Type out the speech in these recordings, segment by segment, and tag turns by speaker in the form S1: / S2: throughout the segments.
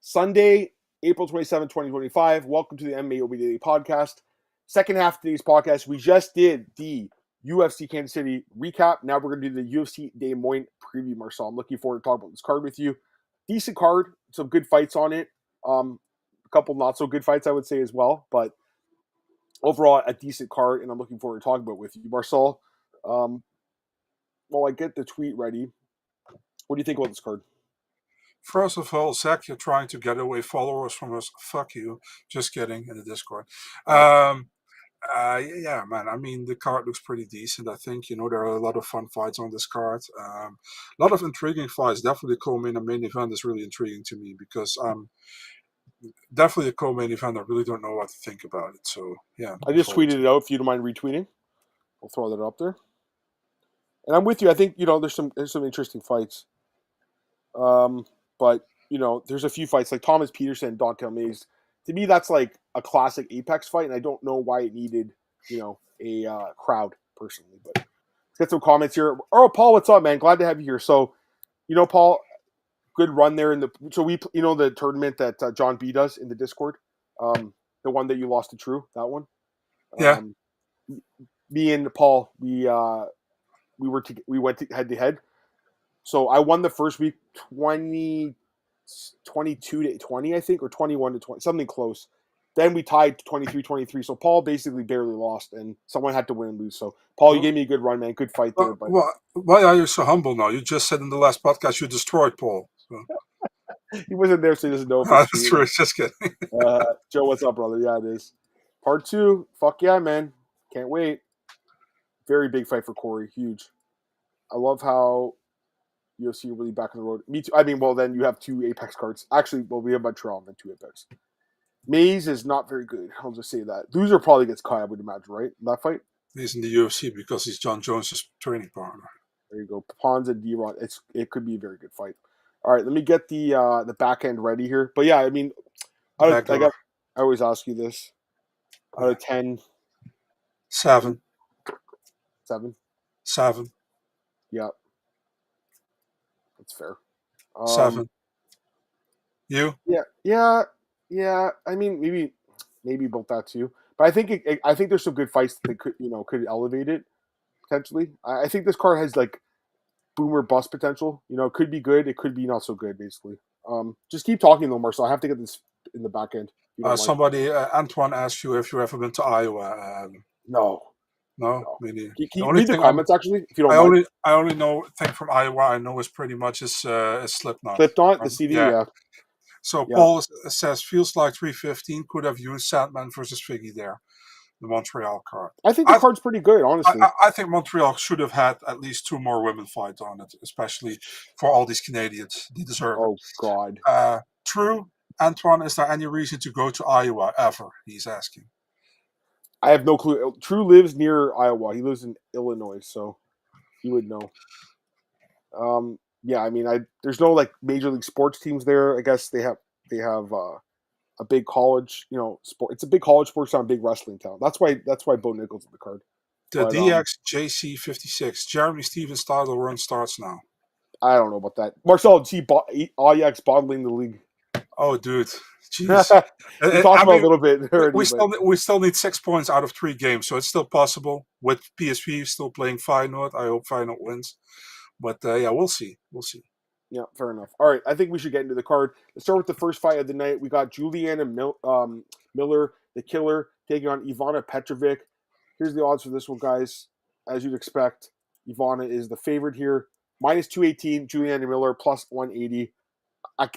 S1: Sunday, April 27, 2025. Welcome to the MMAOB Daily Podcast. Second half of today's podcast, we just did the UFC Kansas City recap. Now we're going to do the UFC Des Moines Preview, Marcel. I'm looking forward to talking about this card with you. Decent card, some good fights on it. A couple not so good fights, I would say, as well. But overall, a decent card, and I'm looking forward to talking about it with you, Marcel. While I get the tweet ready, what do you think about this card?
S2: First of all, Zach, you're trying to get away followers from us. Fuck you. Just kidding, in the Discord. Yeah, man. I mean, the card looks pretty decent. I think, there are a lot of fun fights on this card. A lot of intriguing fights. Definitely the co-main and main event is really intriguing to me because definitely a co-main event. I really don't know what to think about it. So, yeah.
S1: I just tweeted it out. If you don't mind retweeting, we'll throw that up there. And I'm with you. I think, there's some interesting fights. But, there's a few fights like Thomas Petersen and Dontel Mays. To me, that's like a classic Apex fight, and I don't know why it needed, a crowd, personally. But let's get some comments here. Oh, Paul, what's up, man? Glad to have you here. So, Paul, good run there. The tournament that John B does in the Discord, the one that you lost to True, that one?
S2: Yeah.
S1: Me and Paul, we went head-to-head. So I won the first week 22 to 20, I think, or 21 to 20, something close. Then we tied 23-23. So Paul basically barely lost, and someone had to win and lose. So Paul, you gave me a good run, man. Good fight there. But
S2: why are you so humble now? You just said in the last podcast you destroyed Paul. So.
S1: He wasn't there, so he doesn't know.
S2: That's true. Just kidding.
S1: Joe, what's up, brother? Yeah, it is. Part 2. Fuck yeah, man. Can't wait. Very big fight for Cory. Huge. I love how UFC really back on the road. Me too. I mean, well, then you have 2 Apex cards. Actually, we have Montreal and then 2 Apex. Mays is not very good. I'll just say that. Loser probably gets Kai, I would imagine, right? In that fight?
S2: He's in the UFC because he's John Jones' training partner.
S1: There you go. Ponz and D-Ron. It could be a very good fight. All right, let me get the back end ready here. But yeah, I mean, I always ask you this. Out of 10.
S2: 7.
S1: 7?
S2: 7.
S1: Yeah. That's fair.
S2: 7. You?
S1: Yeah. I mean, maybe about that too. But I think I think there's some good fights that could elevate it potentially. I think this card has like boomer bust potential. It could be good. It could be not so good. Basically, just keep talking though, Marcel. I have to get this in the back end.
S2: Somebody, Antoine asked you if you ever been to Iowa.
S1: No.
S2: Me neither.
S1: Can you read the comments actually? If you don't mind.
S2: I only know thing from Iowa. I know is pretty much is Slipknot.
S1: Slipknot, the CD, yeah.
S2: So Paul says feels like 315 could have used Sandman versus Figgy there, the Montreal card.
S1: I think the card's pretty good, honestly.
S2: I think Montreal should have had at least 2 more women fights on it, especially for all these Canadians. They deserve it.
S1: Oh God.
S2: True, Antoine. Is there any reason to go to Iowa ever? He's asking.
S1: I have no clue. True lives near Iowa. He lives in Illinois, so he would know. Yeah, I mean, there's no like major league sports teams there. I guess they have a big college, sport. It's a big college sports town, big wrestling town. That's why Bo Nickal's in the card.
S2: The DXJC56 Jeremy Stevens title run starts now.
S1: I don't know about that. Marcel, see Ajax bottling the league.
S2: Oh, dude. Jeez.
S1: We talked about a little bit already,
S2: we still need 6 points out of 3 games, so it's still possible. With PSV still playing Feyenoord, I hope Feyenoord wins. But yeah, we'll see.
S1: Yeah, fair enough. All right, I think we should get into the card. Let's start with the first fight of the night. We got Juliana Miller, the killer, taking on Ivana Petrovic. Here's the odds for this one, guys. As you'd expect, Ivana is the favorite here. Minus 218, Juliana Miller, plus 180.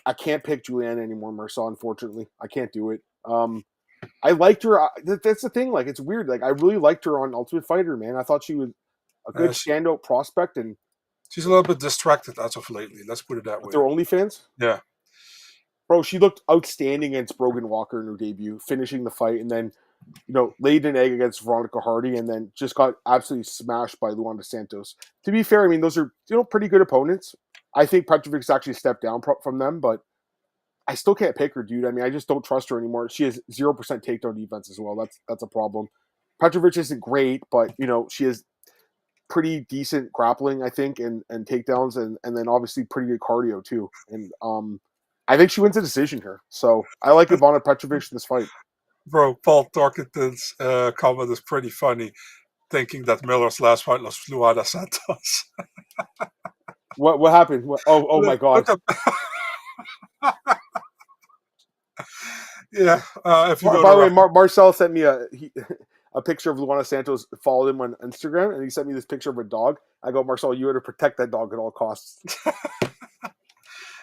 S1: I can't pick Juliana anymore, Marcel, unfortunately. I can't do it. I liked her. That's the thing. Like, it's weird. Like, I really liked her on Ultimate Fighter, man. I thought she was a good standout prospect. And
S2: she's a little bit distracted as of lately. Let's put it that way.
S1: With her OnlyFans?
S2: Yeah.
S1: Bro, she looked outstanding against Brogan Walker in her debut, finishing the fight, and then, laid an egg against Veronica Hardy, and then just got absolutely smashed by Luanda Santos. To be fair, I mean, those are, pretty good opponents. I think Petrovic's actually stepped down from them, but I still can't pick her, dude. I mean, I just don't trust her anymore. She has 0% takedown defense as well. That's a problem. Petrovic isn't great, but, she has pretty decent grappling, I think, and takedowns, and then obviously pretty good cardio, too. And I think she wins a decision here. So I like Ivana Petrovic in this fight.
S2: Bro, Paul Torkington's comment is pretty funny, thinking that Miller's last fight was flew out of Santos.
S1: What happened? Oh my God.
S2: Yeah. If you go
S1: By the
S2: to
S1: way, Marcel sent me a picture of Luana Santos, followed him on Instagram, and he sent me this picture of a dog. I go, Marcel, you had to protect that dog at all costs.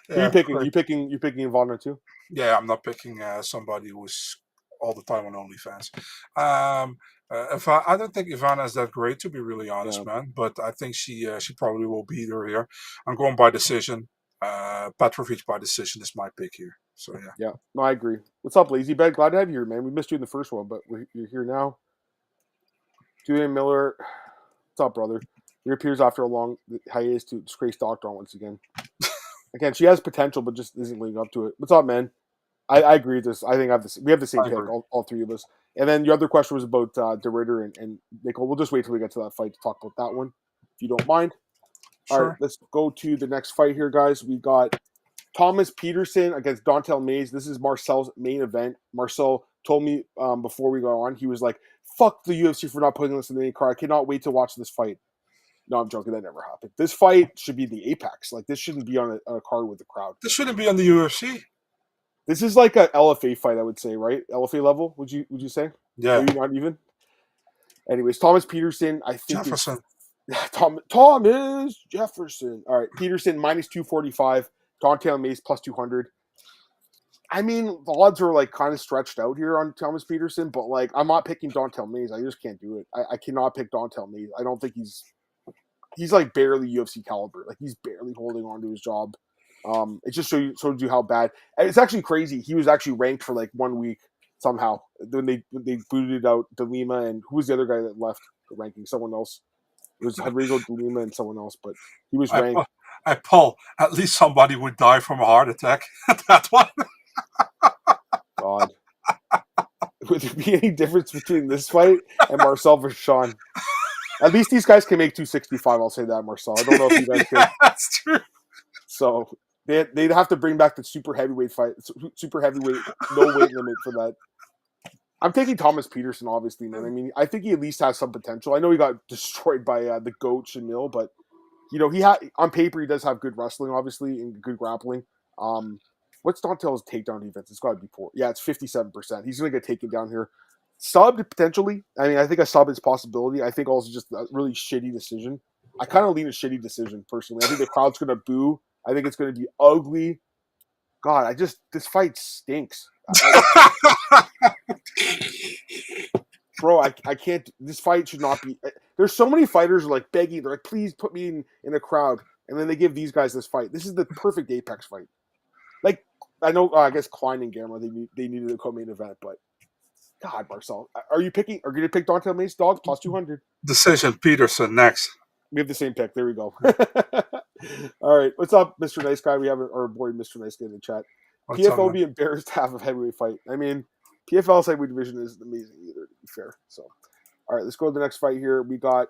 S1: Who are you picking? You picking Ivana too?
S2: Yeah, I'm not picking somebody who's all the time on OnlyFans. I don't think Ivana is that great, to be really honest, man. But I think she probably will beat her here. I'm going by decision. Petrovic by decision is my pick here. So yeah.
S1: Yeah, no, I agree. What's up, Lazy Bed? Glad to have you here, man. We missed you in the first one, but you're here now. Julian Miller, what's up, brother? Reappears after a long hiatus to disgrace Doctor once again. Again, she has potential, but just isn't living up to it. What's up, man? I agree with this. I think we have the same pick, all three of us. And then your other question was about De Ridder and Nickal. We'll just wait till we get to that fight to talk about that one, if you don't mind.
S2: Sure.
S1: All right, let's go to the next fight here, guys. We got Thomas Petersen against Dontel Mays. This is Marcel's main event. Marcel told me before we go on, he was like, fuck the UFC for not putting this in the main card. I cannot wait to watch this fight. No, I'm joking. That never happened. This fight should be the apex. Like, this shouldn't be on a card with the crowd.
S2: This shouldn't be on the UFC.
S1: This is like a LFA fight, I would say, right? LFA level, would you say?
S2: Yeah.
S1: Maybe not even. Anyways, Thomas Petersen, I think
S2: Jefferson.
S1: Thomas Jefferson. All right, Petersen minus 245. Dontel Mays plus 200. I mean, the odds are like kind of stretched out here on Thomas Petersen, but like I'm not picking Dontel Mays. I just can't do it. I cannot pick Dontel Mays. I don't think he's like barely UFC caliber. Like he's barely holding on to his job. It just shows you how bad. And it's actually crazy. He was actually ranked for like 1 week somehow. When they booted out De Lima and who was the other guy that left the ranking? Someone else. It was Rodrigo De Lima and someone else, but he was ranked.
S2: Paul, at least somebody would die from a heart attack. That one.
S1: God. Would there be any difference between this fight and Marcel versus Sean? At least these guys can make 265. I'll say that, Marcel. I don't know if you guys can.
S2: That's true.
S1: So they'd have to bring back the super heavyweight fight, super heavyweight, no weight limit for that. I'm taking Thomas Petersen, obviously, man. I mean, I think he at least has some potential. I know he got destroyed by the GOAT Shamil, but you know, on paper he does have good wrestling, obviously, and good grappling. What's Dontel's takedown defense? It's got to be poor. Yeah, it's 57%. He's going to get taken down here. Subbed, potentially. I mean, I think a sub is a possibility. I think also just a really shitty decision. I kind of lean a shitty decision, personally. I think the crowd's going to boo. I think it's going to be ugly. God, this fight stinks. Bro, I can't. This fight should not be. There's so many fighters who are like begging. They're like, please put me in a crowd. And then they give these guys this fight. This is the perfect Apex fight. Like, I know, I guess Quang and Gamma, they needed a co-main event, but God, Marcel. Are you going to pick Dontel Mays dogs plus 200?
S2: Decision Petersen next.
S1: We have the same pick. There we go. All right. What's up, Mr. Nice Guy? We have our boy, Mr. Nice Guy, in the chat.
S2: What's
S1: PFL
S2: up,
S1: be embarrassed to have a heavyweight fight. I mean, PFL's heavyweight division isn't amazing either, to be fair. So, all right, let's go to the next fight here. We got,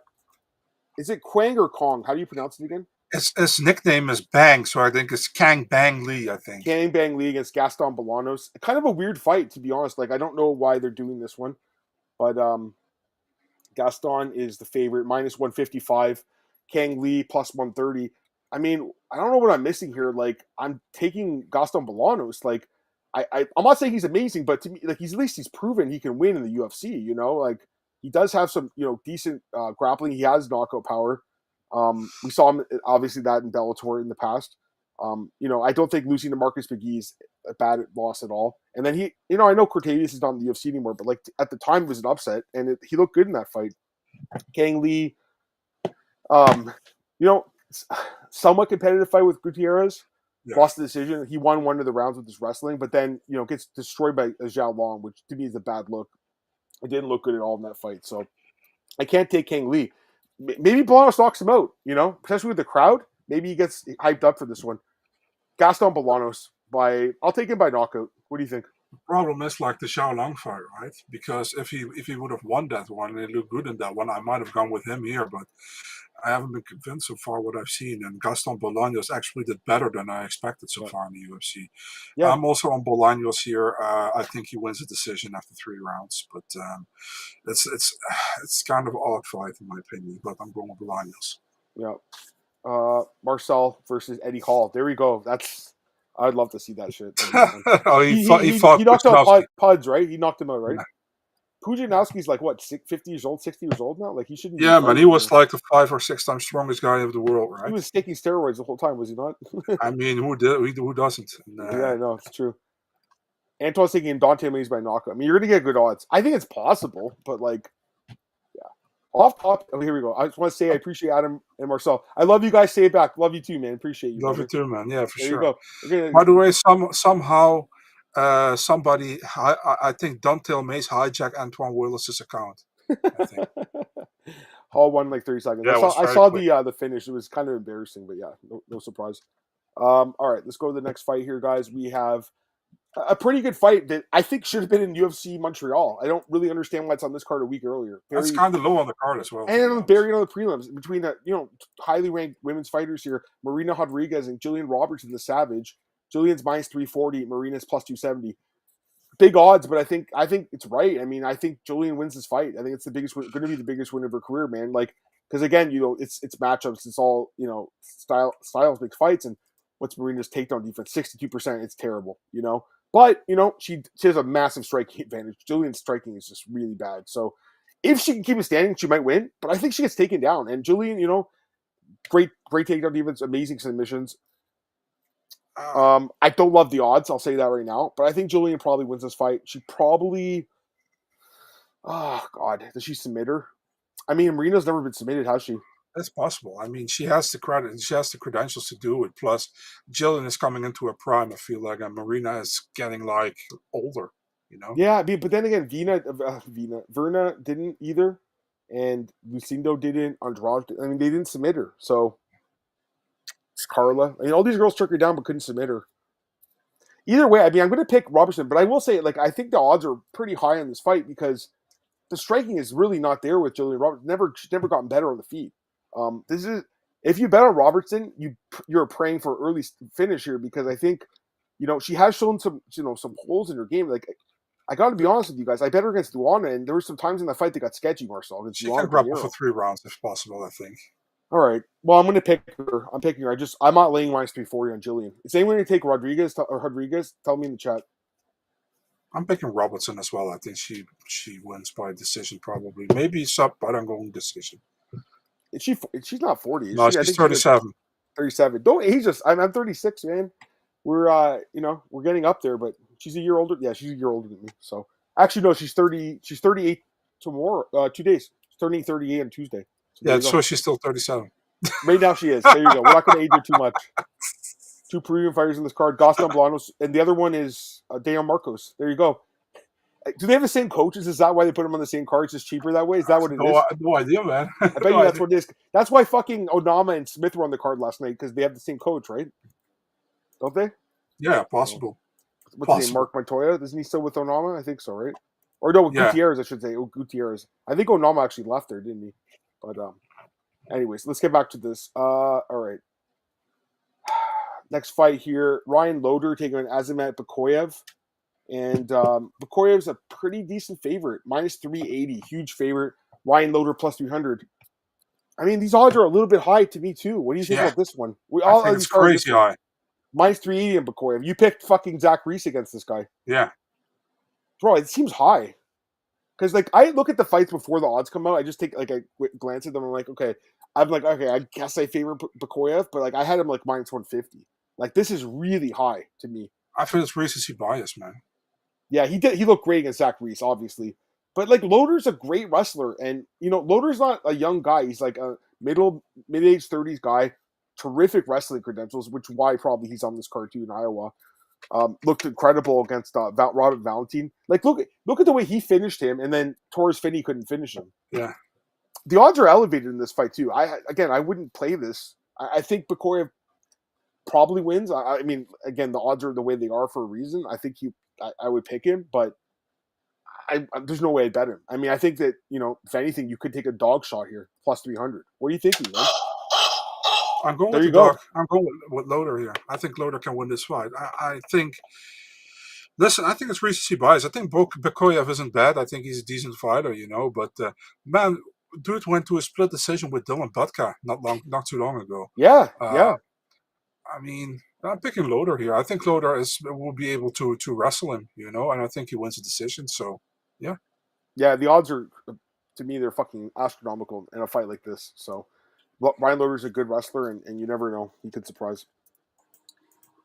S1: is it Quang or Kong? How do you pronounce it again?
S2: His nickname is Bang, so I think it's Kang Bang Lee, I think.
S1: Kang Bang Lee against Gaston Bolanos. Kind of a weird fight, to be honest. Like, I don't know why they're doing this one. But Gaston is the favorite, minus 155. Kang Lee plus 130. I mean, I don't know what I'm missing here. Like, I'm taking Gaston Bolanos. Like, I'm not saying he's amazing, but to me, like, at least he's proven he can win in the UFC. You know, like he does have some, decent grappling. He has knockout power. We saw him obviously that in Bellator in the past. I don't think losing to Marcus McGee is a bad loss at all. And then he, I know Cortavius is not in the UFC anymore, but like at the time it was an upset, and he looked good in that fight. Kang Lee, somewhat competitive fight with Gutierrez. Yeah. Lost the decision. He won one of the rounds with his wrestling, but then, gets destroyed by Zhao Long, which to me is a bad look. It didn't look good at all in that fight. So I can't take Kang Lee. Maybe Bolanos knocks him out, especially with the crowd. Maybe he gets hyped up for this one. Gaston Bolanos I'll take him by knockout. What do you think?
S2: The problem is like the Zhao Long fight, right? Because if he would have won that one and it looked good in that one, I might have gone with him here. But I haven't been convinced so far what I've seen, and Gaston Bolanos actually did better than I expected so far in the UFC.
S1: Yeah.
S2: I'm also on Bolanos here. I think he wins the decision after 3 rounds, but it's kind of an odd fight in my opinion. But I'm going with Bolanos.
S1: Yeah. Marcel versus Eddie Hall. There we go. I'd love to see that shit.
S2: Oh, he fought
S1: He knocked out
S2: Pudzianowski.
S1: Puds, right? He knocked him out, right?
S2: Yeah.
S1: Pudzianowski's like what, 50 years old, 60 years old now? Like he shouldn't be.
S2: Yeah, man, he was like the 5 or 6 times strongest guy of the world, right?
S1: He was taking steroids the whole time, was he not?
S2: I mean, who doesn't?
S1: Yeah, no, it's true. Antoine's taking Dante Mays by knockout. I mean, you're gonna get good odds. I think it's possible, but like, yeah. Off top. Oh, here we go. I just want to say I appreciate Adam and Marcel. I love you guys. Say it back. Love you too, man. Appreciate you.
S2: Love you too, man. Yeah, for
S1: there
S2: sure.
S1: You go.
S2: By the way, somehow somebody, I think Dante Mays hijacked Antoine Willis's account. I think.
S1: Hall won like 30 seconds.
S2: Yeah,
S1: I saw the finish. It was kind of embarrassing, but yeah, no surprise. All right, let's go to the next fight here, guys. We have a pretty good fight that I think should have been in UFC Montreal. I don't really understand why it's on this card a week earlier.
S2: That's kind of low on the card as well.
S1: And buried on the prelims between the highly ranked women's fighters here, Marina Rodriguez and Gillian Robertson, the Savage. Gillian's minus 340, Marina's plus 270. Big odds, but I think it's right. I mean, I think Julian wins this fight. I think it's going to be the biggest win of her career, man. Like, because again, it's matchups. It's all styles make fights. And what's Marina's takedown defense? 62%. It's terrible, But she has a massive striking advantage. Julian's striking is just really bad. So if she can keep it standing, she might win. But I think she gets taken down. And Julian, great takedown defense, amazing submissions. I don't love the odds. I'll say that right now. But I think Julian probably wins this fight. She probably. Oh God, does she submit her? I mean, Marina's never been submitted, has she?
S2: That's possible. I mean, she has the credit. She has the credentials to do it. Plus, Gillian is coming into her prime. I feel like, and Marina is getting like older.
S1: Yeah, but then again, Verna didn't either, and Lucindo didn't. Andrade, I mean, they didn't submit her. So. Carla. I mean, all these girls took her down but couldn't submit her. Either way, I mean, I'm going to pick Robertson, but I will say, like, I think the odds are pretty high on this fight because the striking is really not there with Gillian Robertson. She's never gotten better on the feet. This is if you bet on Robertson, you're praying for early finish here because I think, she has shown some holes in her game. Like, I got to be honest with you guys, I bet her against Juliana, and there were some times in the fight that got sketchy, Marcel.
S2: She can grapple for 3 rounds if possible, I think.
S1: All right. Well, I'm going to pick her. I'm picking her. I'm not laying minus 340 on Gillian. Is anyone going to take Rodriguez? Tell me in the chat.
S2: I'm picking Robertson as well. I think she wins by decision probably. Maybe sub, but I'm going decision.
S1: She's not 40.
S2: No, she's 37.
S1: 37. Don't age us. I'm 36, man. We're we're getting up there, but she's a year older. Yeah, she's a year older than me. So actually, no, she's 30. She's 38 tomorrow. 2 days. She's turning 38 on Tuesday.
S2: So she's still 37.
S1: Right now she is. There you go. We're not going to age her too much. 2 premium fighters in this card. Gaston Bolanos. And the other one is Daniel Marcos. There you go. Do they have the same coaches? Is that why they put them on the same card? It's just cheaper that way? Is that what it is?
S2: No idea, man.
S1: I bet you that's what it is. That's why fucking Onama and Smith were on the card last night because they have the same coach, right? Don't they?
S2: Yeah, possible.
S1: What's his name? Mark Montoya? Isn't he still with Onama? I think so, right? Or no, Gutierrez, I should say. Gutierrez. I think Onama actually left there, didn't he? But anyways, let's get back to this. All right. Next fight here, Ryan Loder taking on Azamat Bekoev. And Bekoev's a pretty decent favorite, minus 380, huge favorite. Ryan Loder plus 300. I mean, these odds are a little bit high to me too. What do you think about this one?
S2: I think it's crazy high.
S1: Minus 380 in Bekoev. You picked fucking Zach Reese against this guy.
S2: Yeah.
S1: Bro, it seems high. Because, like, I look at the fights before the odds come out. I just take, like, a quick glance at them. I'm like, okay. I guess I favor Bekoev. But, like, I had him, like, minus 150. Like, this is really high to me.
S2: I feel it's recency bias, man.
S1: Yeah, he did. He looked great against Zach Reese, obviously. But, like, Loder's a great wrestler. And, Loder's not a young guy. He's, like, a mid-age 30s guy. Terrific wrestling credentials, which why probably he's on this card, too, in Iowa. Looked incredible against Robert Valentin. Like, look at the way he finished him, and then Torres Finney couldn't finish him.
S2: Yeah,
S1: the odds are elevated in this fight too. I wouldn't play this. I think Bekoev probably wins. I mean, again, the odds are the way they are for a reason. I think I would pick him, but there's no way I'd bet him. I mean, I think that, if anything, you could take a dog shot here, plus 300. What are you thinking, man?
S2: I'm going
S1: There
S2: with
S1: you
S2: the
S1: go.
S2: dog. I'm going with Loder here. I think Loder can win this fight. I think. Listen, I think it's recency bias. I think Bekoev isn't bad. I think he's a decent fighter, but man, dude went to a split decision with Dylan Butka not too long ago.
S1: Yeah.
S2: I mean, I'm picking Loder here. I think Loder will be able to wrestle him, and I think he wins the decision. So, yeah.
S1: Yeah, the odds are, to me, they're fucking astronomical in a fight like this. So, Ryan Loder's a good wrestler, and you never know. He could surprise.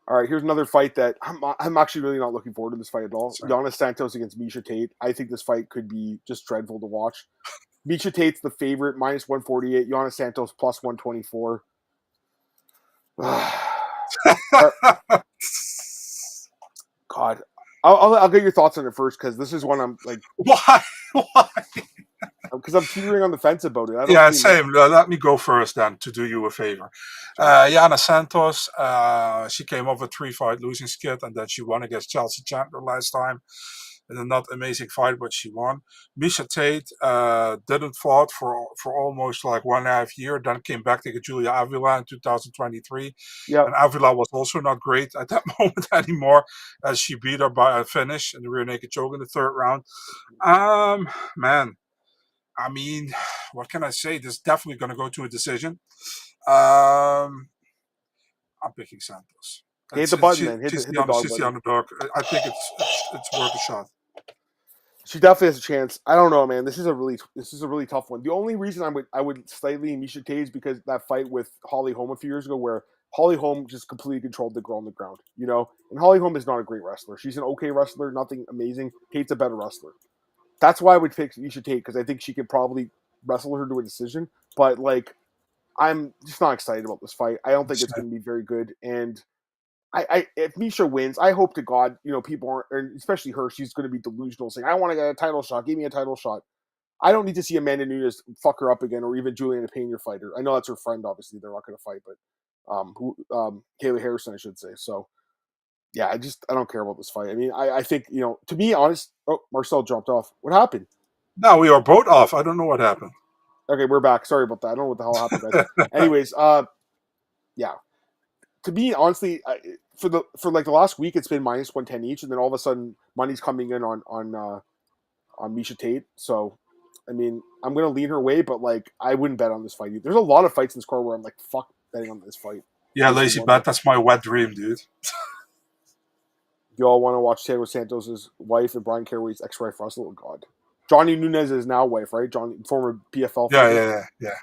S1: All right, here's another fight that I'm actually really not looking forward to this fight at all.
S2: Sorry.
S1: Yana Santos against Miesha Tate. I think this fight could be just dreadful to watch. Miesha Tate's the favorite, minus 148. Yana Santos plus 124. God, I'll get your thoughts on it first, because this is one I'm like,
S2: why?
S1: Because I'm teetering on the fence about it.
S2: Yeah, same. Let me go first then, to do you a favor. Yana Santos, she came off a 3-fight losing skid, and then she won against Chelsea Chandler last time. In a not amazing fight, but she won. Miesha Tate didn't fought for almost like 1.5 years, then came back to Julia Avila in 2023.
S1: Yeah.
S2: And Avila was also not great at that moment anymore, as she beat her by a finish in the rear naked choke in the 3rd round. Man, I mean, what can I say? This is definitely going to go to a decision. I'm picking Santos.
S1: Hit the button, man. Hit the dog button.
S2: She's the underdog. I think it's worth a shot.
S1: She definitely has a chance. I don't know, man. This is a really tough one. The only reason I would slightly Miesha Tate is because that fight with Holly Holm a few years ago, where Holly Holm just completely controlled the girl on the ground, And Holly Holm is not a great wrestler. She's an okay wrestler, nothing amazing. Tate's a better wrestler. That's why I would pick Miesha Tate, because I think she could probably wrestle her to a decision. But I'm just not excited about this fight. I don't think it's going to be very good. And if Miesha wins, I hope to God, people aren't, and especially her, she's going to be delusional, saying, "I want to get a title shot. Give me a title shot." I don't need to see Amanda Nunes fuck her up again, or even Juliana Pena fight her. I know that's her friend, obviously. They're not going to fight, but Kayla Harrison, I should say. So, yeah, I don't care about this fight. I mean, I think, to be honest, Marcel jumped off. What happened?
S2: No, we are both off. I don't know what happened.
S1: Okay, we're back. Sorry about that. I don't know what the hell happened, guys. Anyways, yeah. To me, honestly, for the last week, it's been minus 110 each, and then all of a sudden, money's coming in on Miesha Tate. So, I mean, I'm gonna lean her way, but I wouldn't bet on this fight. There's a lot of fights in this card where I'm like, fuck betting on this fight.
S2: Yeah, lazy bet. That's my wet dream, dude.
S1: You all want to watch Thiago Santos' wife and Brian Caraway's ex-wife wrestle? Oh God, Johnny Nunes is now wife, right? Former PFL.
S2: Yeah.
S1: There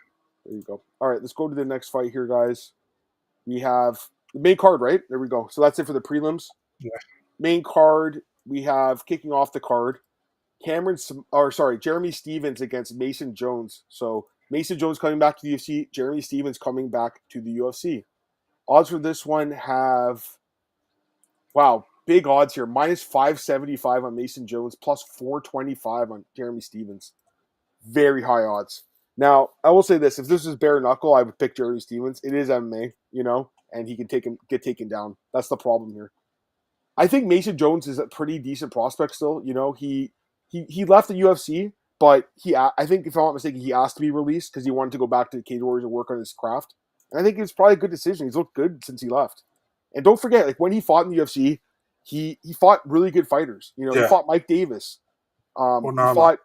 S1: you go. All right, let's go to the next fight here, guys. We have the main card, right? There we go. So that's it for the prelims.
S2: Yeah.
S1: Main card, we have kicking off the card, Jeremy Stephens against Mason Jones. So Mason Jones coming back to the UFC, Jeremy Stephens coming back to the UFC. Odds for this one have, big odds here. Minus 575 on Mason Jones, plus 425 on Jeremy Stephens. Very high odds. Now, I will say this. If this was bare knuckle, I would pick Jeremy Stephens. It is MMA, and he can get taken down. That's the problem here. I think Mason Jones is a pretty decent prospect still. He left the UFC, but I think, if I'm not mistaken, he asked to be released because he wanted to go back to the Cage Warriors and work on his craft. And I think it's probably a good decision. He's looked good since he left. And don't forget, when he fought in the UFC, he fought really good fighters. He fought Mike Davis. He fought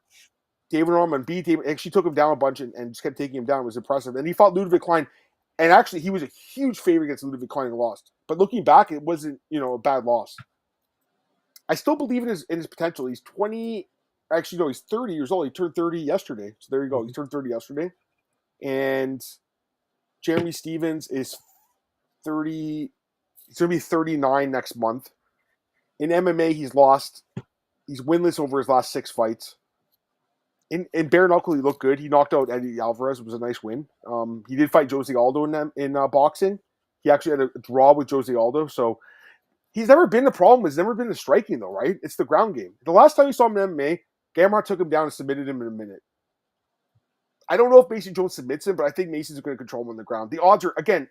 S1: David Norman, beat David. Actually took him down a bunch and just kept taking him down. It was impressive. And he fought Ludwig Klein. And actually, he was a huge favorite against Ludwig Klein and lost. But looking back, it wasn't, a bad loss. I still believe in his potential. He's 20. Actually, no, he's 30 years old. He turned 30 yesterday. So there you go. He turned 30 yesterday. And Jeremy Stephens is 30. He's going to be 39 next month. In MMA, he's winless over his last 6 fights. In bare knuckle, he looked good. He knocked out Eddie Alvarez. It was a nice win. He did fight Jose Aldo in boxing. He actually had a draw with Jose Aldo. So he's never been the problem. It's never been the striking, though, right? It's the ground game. The last time you saw him in MMA, Gamrot took him down and submitted him in a minute. I don't know if Mason Jones submits him, but I think Mason's going to control him on the ground. The odds are, again,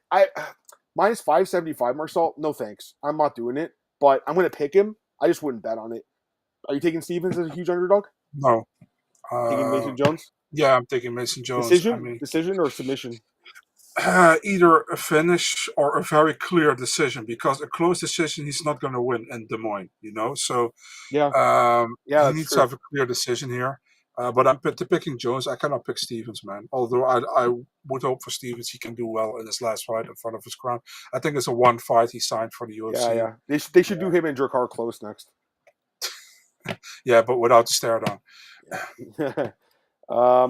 S1: minus 575, Marcel. No thanks. I'm not doing it, but I'm going to pick him. I just wouldn't bet on it. Are you taking Stevens as a huge underdog?
S2: No.
S1: Taking Mason Jones?
S2: Yeah, I'm taking Mason Jones.
S1: Decision or submission?
S2: Either a finish or a very clear decision, because a close decision he's not going to win in Des Moines, So
S1: Yeah,
S2: he
S1: that's
S2: needs
S1: true.
S2: to have a clear decision here. But I'm picking Jones. I cannot pick Stevens, man. Although I would hope for Stevens he can do well in his last fight in front of his crown. I think it's a one fight he signed for the UFC.
S1: Yeah. They should do him and Drakkar close next.
S2: Yeah, but without the stare down.
S1: Yeah.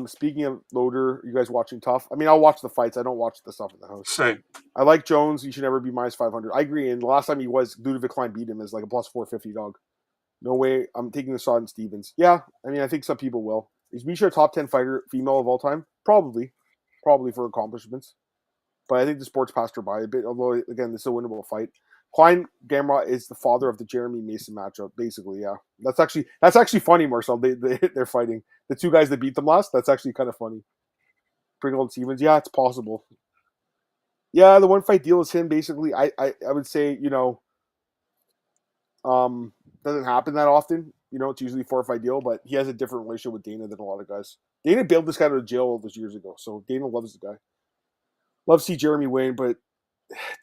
S1: Speaking of Loder, you guys watching Tough? I mean, I'll watch the fights. I don't watch the stuff in the house.
S2: Same.
S1: I like Jones. He should never be minus 500. I agree. And the last time he was, Ludovic Klein beat him as like a plus 450 dog. No way. I'm taking the shot in Stevens. Yeah, I mean, I think some people will. Is Miesha a top 10 fighter, female of all time? Probably for accomplishments. But I think the sports passed her by a bit. Although again, this is a winnable fight. Quang Gamrot is the father of the Jeremy Mason matchup. Basically, yeah. That's actually funny, Marcel. They're fighting the two guys that beat them last. That's actually kind of funny. Pringle and Stevens. Yeah, it's possible. Yeah, the one fight deal is him. Basically, I would say doesn't happen that often. It's usually a 4-fight deal, but he has a different relationship with Dana than a lot of guys. Dana bailed this guy out of jail all those years ago, so Dana loves the guy. Love to see Jeremy win, but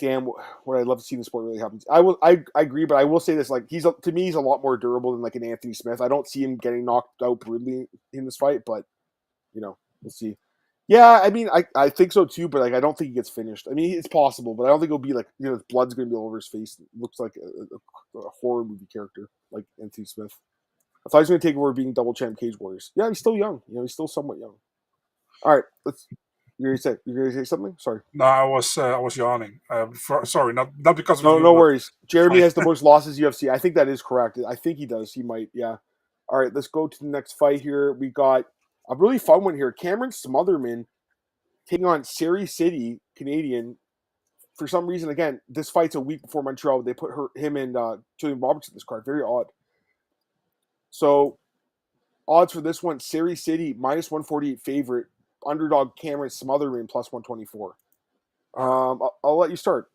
S1: damn, what I'd love to see in the sport really happens. I agree, but I will say this: like he's to me, he's a lot more durable than like an Anthony Smith. I don't see him getting knocked out brutally in this fight, but we'll see. Yeah, I mean, I think so too, but like I don't think he gets finished. I mean, it's possible, but I don't think it'll be like his blood's going to be all over his face. It looks like a horror movie character like Anthony Smith. I thought he was going to take over being double champ Cage Warriors. Yeah, he's still young. He's still somewhat young. All right, let's. You're going to say something? Sorry.
S2: No, I was yawning. Sorry, not because of
S1: no worries. Jeremy has the most losses UFC. I think that is correct. I think he does. He might. Yeah. All right, let's go to the next fight here. We got a really fun one here. Cameron Smotherman taking on Serhiy, Canadian. For some reason, again, this fight's a week before Montreal. They put him and Julian Robertson this card. Very odd. So, odds for this one: Serhiy minus 148 favorite. Underdog Cameron Smotherman plus 124. I'll let you start.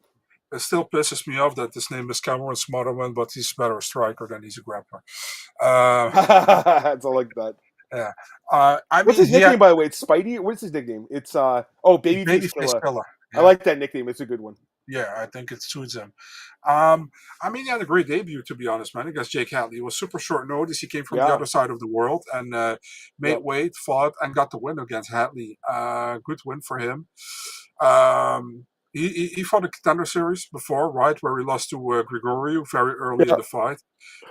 S2: It still pisses me off that his name is Cameron Smotherman, but he's better a striker than he's a grappler.
S1: That's all like that.
S2: Yeah.
S1: What's his nickname, by the way? It's Spidey? What's his nickname? It's Babyface Killer. Yeah. I like that nickname. It's a good one.
S2: Yeah, I think it suits him. He had a great debut, to be honest, man, against Jake Hatley. It was super short notice. He came from the other side of the world and made weight, fought, and got the win against Hatley. Good win for him. He fought a contender series before, right, where he lost to Gregorio very early in the fight.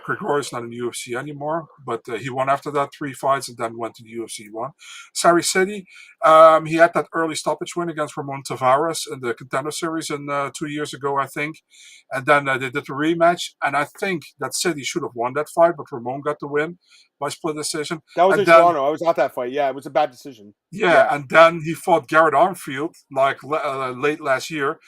S2: Gregorio's not in the UFC anymore, but he won after that 3 fights and then went to the UFC 1. Serhiy, he had that early stoppage win against Ramon Tavares in the contender series 2 years ago, I think. And then they did the rematch, and I think that Sidey should have won that fight, but Ramon got the win by split decision.
S1: That was in Toronto. I was at that fight. Yeah, it was a bad decision.
S2: Yeah, and then he fought Garrett Armfield late last year.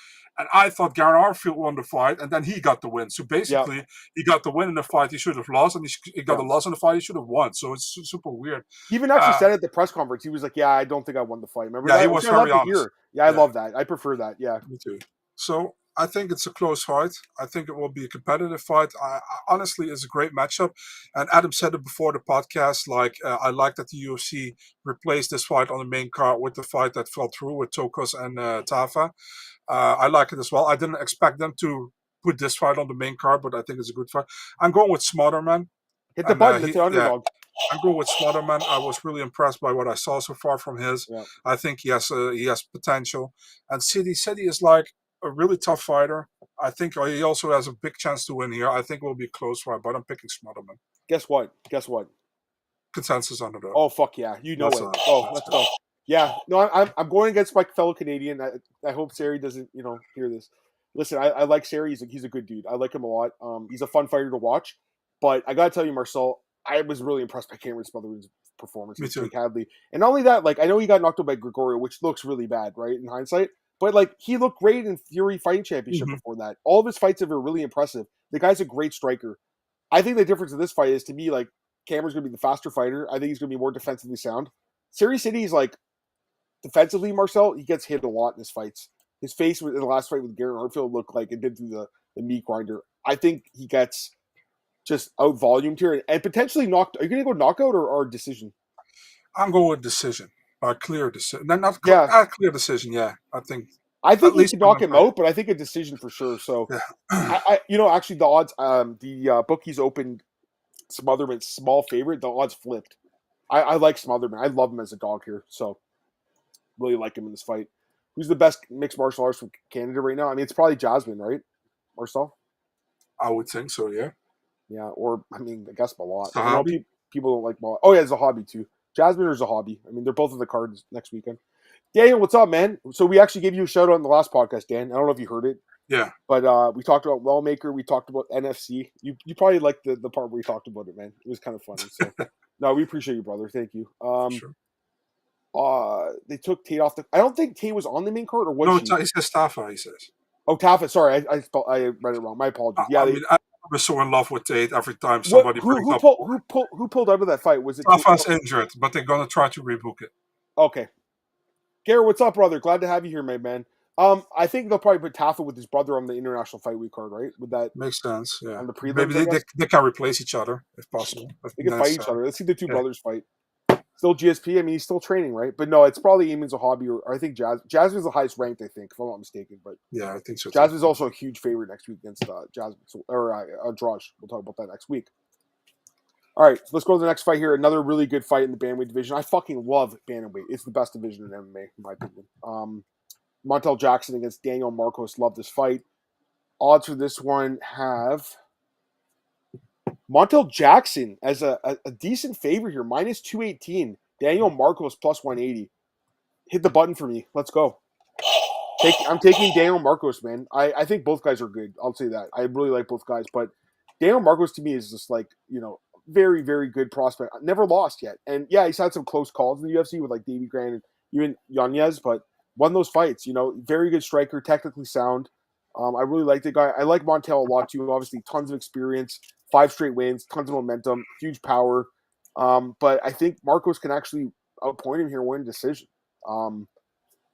S2: And I thought Garrett Armfield won the fight, and then he got the win. So basically, he got the win in the fight he should have lost, and he got the loss in the fight he should have won. So it's super weird.
S1: He even actually said at the press conference, he was like, "Yeah, I don't think I won the fight." Remember?
S2: Yeah, he was very honest.
S1: Yeah, I love that. I prefer that. Yeah,
S2: me too. So I think it's a close fight. I think it will be a competitive fight. Honestly, it's a great matchup. And Adam said it before the podcast. I like that the UFC replaced this fight on the main card with the fight that fell through with Tokos and Tafa. I like it as well. I didn't expect them to put this fight on the main card, but I think it's a good fight. I'm going with Smotherman.
S1: Hit the button. It's the underdog.
S2: I'm going with Smotherman. I was really impressed by what I saw so far from his. Yeah. I think he has potential. And Sidey is like a really tough fighter. I think he also has a big chance to win here. I think it will be a close fight, but I'm picking Smotherman.
S1: Guess what?
S2: Consensus underdog.
S1: Oh, fuck yeah. You know it. Let's go. Yeah, no, I'm going against my fellow Canadian. I hope Serhiy doesn't, hear this. Listen, I like Serhiy. He's a good dude. I like him a lot. He's a fun fighter to watch. But I gotta tell you, Marcel, I was really impressed by Cameron Smotherman's performance with Jake Hadley. And not only that, I know he got knocked out by Gregorio, which looks really bad, right, in hindsight. But he looked great in Fury Fighting Championship before that. All of his fights have been really impressive. The guy's a great striker. I think the difference in this fight is, to me, Cameron's gonna be the faster fighter. I think he's gonna be more defensively sound. Serhiy is defensively, Marcel, he gets hit a lot in his fights. His face in the last fight with Garrett Armfield looked like it did through the meat grinder. I think he gets just out volumed here and potentially knocked. Are you going to go knockout or decision?
S2: I'm going with decision. Clear decision. Not clear decision. Yeah, I think
S1: he could knock him out, but I think a decision for sure. So,
S2: yeah.
S1: Actually, the odds, the bookies opened Smotherman small favorite. The odds flipped. I like Smotherman. I love him as a dog here. So, really like him in this fight. Who's the best mixed martial artist from Canada right now? I mean, it's probably Jasmine, right? Marcel?
S2: I would think so. Yeah.
S1: Yeah, or I mean, I guess Malott.
S2: Zahabi?
S1: I know people don't like Malott. Oh yeah, Zahabi too. Jasmine or Zahabi. I mean, they're both on the cards next weekend. Daniel, what's up, man? So we actually gave you a shout out on the last podcast, Dan. I don't know if you heard it.
S2: Yeah.
S1: But we talked about Wellmaker. We talked about NFC. You probably liked the part where we talked about it, man. It was kind of funny. So no, we appreciate you, brother. Thank you. Sure. They took Tate off the. I don't think Tate was on the main card, or was she?
S2: No, he says Tafa. He says.
S1: Oh, Tafa. Sorry, I read it wrong. My apologies. Yeah,
S2: I was so in love with Tate every time somebody brings up.
S1: Who pulled out of that fight? Was it
S2: Tafa's injured, but they're gonna try to rebook it.
S1: Okay. Garrett, what's up, brother? Glad to have you here, my man. I think they'll probably put Tafa with his brother on the international fight week card, right? Would that
S2: makes sense? Yeah.
S1: On the prelims,
S2: maybe they can replace each other if possible.
S1: They can fight each other. Let's see the two brothers fight. Still GSP. I mean, he's still training, right? But no, it's probably Eamon's a hobby, or I think Jasmine's the highest ranked, I think, if I'm not mistaken. But
S2: yeah, I think so.
S1: Jasmine's also a huge favorite next week against Jasmine or Drosh. We'll talk about that next week. All right, so let's go to the next fight here. Another really good fight in the bantamweight division. I fucking love bantamweight. It's the best division in MMA, in my opinion. Montel Jackson against Daniel Marcos. Love this fight. Odds for this one have Montel Jackson as a decent favorite here, minus 218. Daniel Marcos plus 180. Hit the button for me. Let's go. I'm taking Daniel Marcos, man. I think both guys are good. I'll say that. I really like both guys, but Daniel Marcos to me is just like, very, very good prospect. Never lost yet. And yeah, he's had some close calls in the UFC with like Davey Grant and even Yanez, but won those fights. Very good striker, technically sound. I really like the guy. I like Montel a lot too. Obviously, tons of experience, 5 straight wins, tons of momentum, huge power. But I think Marcos can actually outpoint him here, win decision. I'm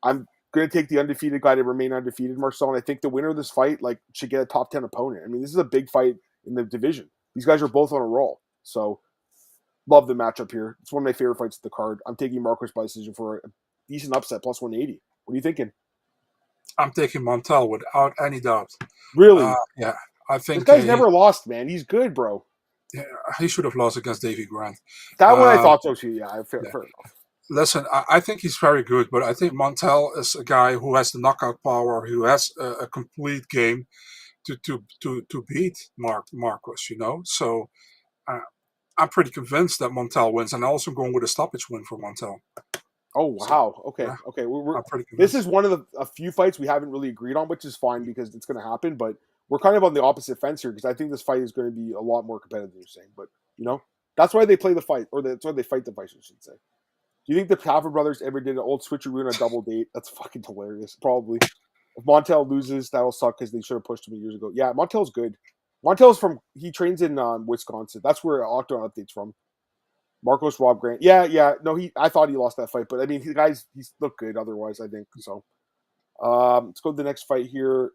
S1: going to take the undefeated guy to remain undefeated, Marcel. And I think the winner of this fight should get a top 10 opponent. I mean, this is a big fight in the division. These guys are both on a roll. So, love the matchup here. It's one of my favorite fights of the card. I'm taking Marcos by decision for a decent upset, plus 180. What are you thinking?
S2: I'm taking Montel without any doubt.
S1: Really?
S2: Yeah. I think
S1: this guy's never lost, man. He's good, bro.
S2: Yeah, he should have lost against Davey Grant.
S1: That one I thought so too. Yeah, fair enough.
S2: Listen, I think he's very good, but I think Montel is a guy who has the knockout power, who has a complete game to beat Marcos. So I'm pretty convinced that Montel wins, and I'm also going with a stoppage win for Montel.
S1: Oh wow! Okay,
S2: yeah,
S1: okay.
S2: I'm pretty convinced.
S1: This is one of a few fights we haven't really agreed on, which is fine because it's going to happen. But we're kind of on the opposite fence here because I think this fight is going to be a lot more competitive than you're saying. But that's why they play the fight, or that's why they fight the fight, I should say. Do you think the Paver brothers ever did an old switcheroo on a double date? That's fucking hilarious. Probably. If Montel loses, that'll suck because they should have pushed him years ago. Yeah, Montel's good. He trains in Wisconsin. That's where Octagon Update's from. Marcos, Rob Grant. Yeah. No, I thought he lost that fight, but I mean, he's looked good otherwise, I think. So, let's go to the next fight here.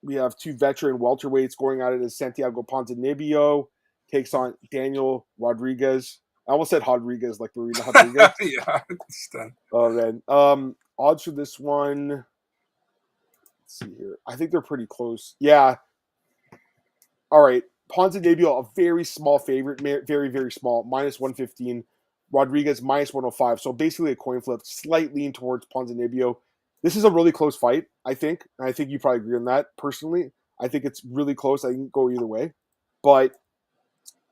S1: We have 2 veteran welterweights going at it as Santiago Ponzinibbio takes on Daniel Rodriguez. I almost said Rodriguez like Marina Rodriguez.
S2: Yeah, I understand.
S1: Oh, man. Odds for this one. Let's see here. I think they're pretty close. Yeah. All right. Ponzinibbio, a very small favorite. Very, very small. Minus 115. Rodriguez, minus 105. So basically a coin flip. Slight lean towards Ponzinibbio. This is a really close fight, I think. And I think you probably agree on that. Personally, I think it's really close. I can go either way. But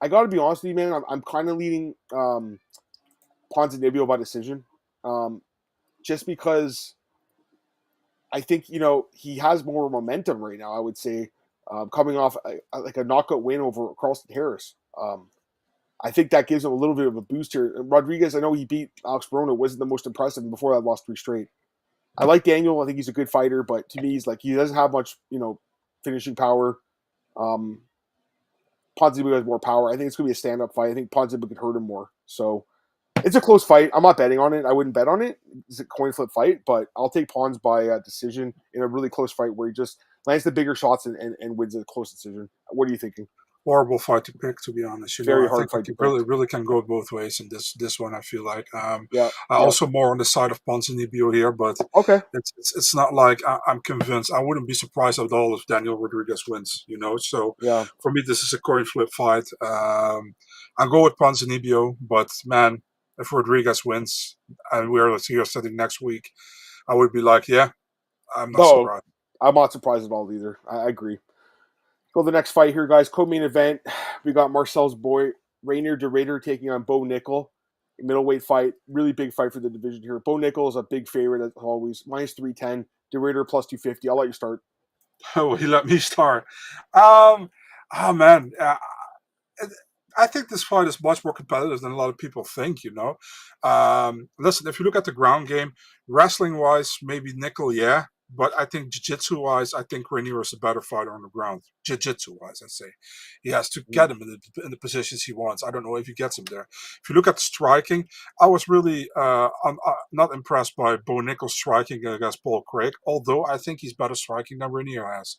S1: I got to be honest with you, man. I'm kind of leaning Ponzinibbio by decision. Just because I think, he has more momentum right now, I would say, coming off a knockout win over Carlston Harris. I think that gives him a little bit of a boost here. Rodriguez, I know he beat Alex Barona, wasn't the most impressive, and before that lost 3 straight. I like Daniel. I think he's a good fighter, but to me, he doesn't have much, finishing power. Ponzinibbio has more power. I think it's going to be a stand-up fight. I think Ponzinibbio could hurt him more. So it's a close fight. I'm not betting on it. I wouldn't bet on it. It's a coin flip fight, but I'll take Pons by decision in a really close fight where he just lands the bigger shots and wins a close decision. What are you thinking?
S2: horrible fight to pick, to be honest.
S1: Very
S2: I
S1: hard
S2: think
S1: fight to
S2: it
S1: pick.
S2: really can go both ways in this one. I feel like
S1: Yeah.
S2: also more on the side of Ponzinibbio here, but
S1: Okay.
S2: it's not like I'm convinced. I wouldn't be surprised at all if Daniel Rodriguez wins. So
S1: Yeah.
S2: for me, this is a coin flip fight. I'll go with Ponzinibbio, but man, if Rodriguez wins and we're here sitting next week, I would be like, yeah, I'm not
S1: No,
S2: surprised.
S1: I'm not surprised at all either. I agree. Go to the next fight here, guys. Co-main event. We got Marcel's boy Reiner de Raider taking on Bo Nickal. Middleweight fight. Really big fight for the division here. Bo Nickal is a big favorite as always. Minus 310. De Raider plus 250. I'll let you start.
S2: Oh, he let me start. Oh man, I think this fight is much more competitive than a lot of people think. Listen, if you look at the ground game, wrestling wise, maybe Nickal, yeah. But I think jiu-jitsu wise, I think Reiner is a better fighter on the ground. Jiu-jitsu wise, I say. He has to get him in the positions he wants. I don't know if he gets him there. If you look at the striking, I was really I'm not impressed by Bo Nickal's striking against Paul Craig, although I think he's better striking than Reiner has.